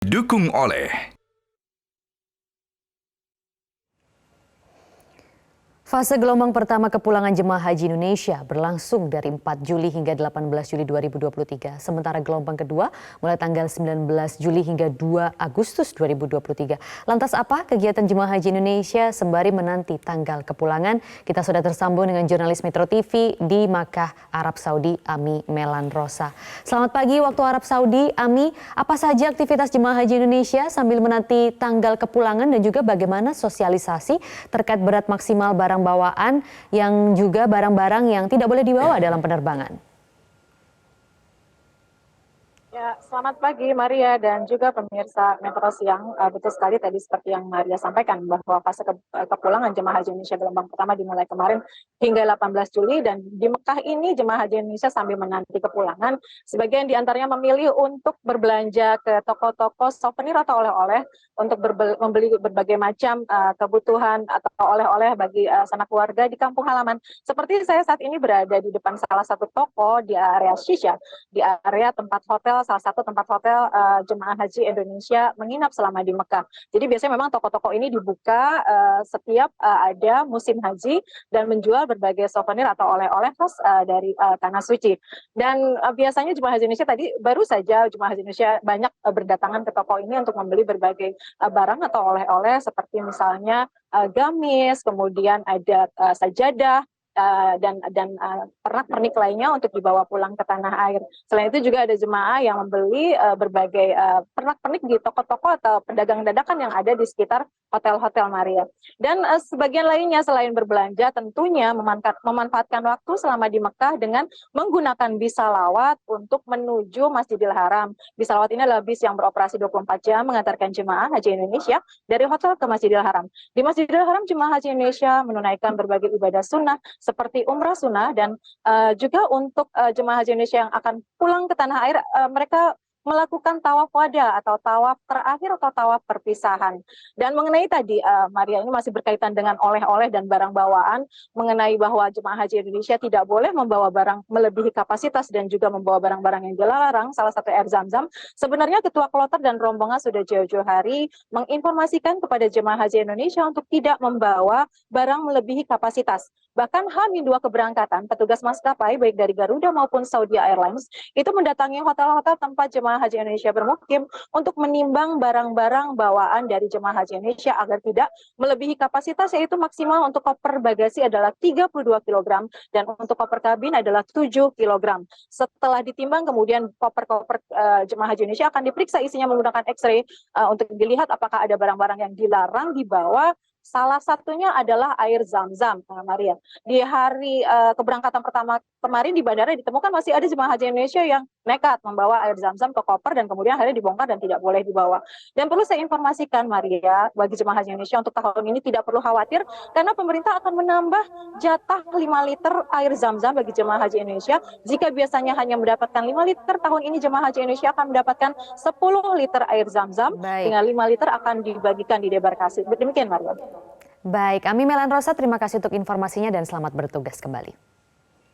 Dukung oleh Fase gelombang pertama kepulangan jemaah haji Indonesia berlangsung dari 4 Juli hingga 18 Juli 2023. Sementara gelombang kedua mulai tanggal 19 Juli hingga 2 Agustus 2023. Lantas apa kegiatan jemaah haji Indonesia sembari menanti tanggal kepulangan? Kita sudah tersambung dengan jurnalis Metro TV di Makkah, Arab Saudi, Ami Melan Rosa. Selamat pagi waktu Arab Saudi, Ami. Apa saja aktivitas jemaah haji Indonesia sambil menanti tanggal kepulangan dan juga bagaimana sosialisasi terkait berat maksimal barang bawaan yang juga barang-barang yang tidak boleh dibawa dalam penerbangan? Ya, selamat pagi Maria dan juga pemirsa Metro Siang. Betul sekali tadi seperti yang Maria sampaikan bahwa fase kepulangan jemaah haji Indonesia gelombang pertama dimulai kemarin hingga 18 Juli dan di Mekah ini jemaah haji Indonesia sambil menanti kepulangan. Sebagian diantaranya memilih untuk berbelanja ke toko-toko souvenir atau oleh-oleh untuk membeli berbagai macam kebutuhan atau oleh-oleh bagi sanak keluarga di kampung halaman. Seperti saya saat ini berada di depan salah satu toko di area Shisha, di area tempat hotel, salah satu tempat hotel jemaah haji Indonesia menginap selama di Mekah. Jadi biasanya memang toko-toko ini dibuka setiap ada musim haji dan menjual berbagai souvenir atau oleh-oleh khas dari tanah suci. Dan biasanya jemaah haji Indonesia tadi baru saja jemaah haji Indonesia banyak berdatangan ke toko ini untuk membeli berbagai barang atau oleh-oleh seperti misalnya gamis, kemudian ada sajadah, dan pernak-pernik lainnya untuk dibawa pulang ke tanah air. Selain itu juga ada jemaah yang membeli berbagai pernak-pernik di toko-toko atau pedagang dadakan yang ada di sekitar hotel-hotel Maria. Dan sebagian lainnya selain berbelanja tentunya memanfaatkan waktu selama di Mekah dengan menggunakan bis salawat untuk menuju Masjidil Haram. Bis salawat ini adalah bis yang beroperasi 24 jam mengantarkan jemaah haji Indonesia dari hotel ke Masjidil Haram. Di Masjidil Haram jemaah haji Indonesia menunaikan berbagai ibadah sunnah seperti umrah sunnah dan juga untuk jemaah haji Indonesia yang akan pulang ke tanah air, mereka melakukan tawaf wada atau tawaf terakhir atau tawaf perpisahan. Dan mengenai tadi Maria, ini masih berkaitan dengan oleh-oleh dan barang bawaan, mengenai bahwa jemaah haji Indonesia tidak boleh membawa barang melebihi kapasitas dan juga membawa barang-barang yang dilarang, salah satu air zam-zam. Sebenarnya Ketua Kloter dan rombongan sudah jauh-jauh hari menginformasikan kepada jemaah haji Indonesia untuk tidak membawa barang melebihi kapasitas. Bahkan H-2 keberangkatan, petugas maskapai baik dari Garuda maupun Saudi Airlines itu mendatangi hotel-hotel tempat jemaah haji Indonesia bermukim untuk menimbang barang-barang bawaan dari jemaah haji Indonesia agar tidak melebihi kapasitas, yaitu maksimal untuk koper bagasi adalah 32 kg dan untuk koper kabin adalah 7 kg. Setelah ditimbang kemudian koper-koper jemaah haji Indonesia akan diperiksa isinya menggunakan X-ray untuk dilihat apakah ada barang-barang yang dilarang dibawa. Salah satunya adalah air zam-zam, Maria. Di hari keberangkatan pertama kemarin di bandara ditemukan masih ada jemaah haji Indonesia yang nekat membawa air zam-zam ke koper dan kemudian akhirnya dibongkar dan tidak boleh dibawa. Dan perlu saya informasikan Maria, bagi jemaah haji Indonesia untuk tahun ini tidak perlu khawatir karena pemerintah akan menambah jatah 5 liter air zam-zam bagi jemaah haji Indonesia. Jika biasanya hanya mendapatkan 5 liter, tahun ini jemaah haji Indonesia akan mendapatkan 10 liter air zam-zam dengan 5 liter akan dibagikan di debarkasi. Demikian Maria. Baik, Ami Melan Rosa, terima kasih untuk informasinya dan selamat bertugas kembali.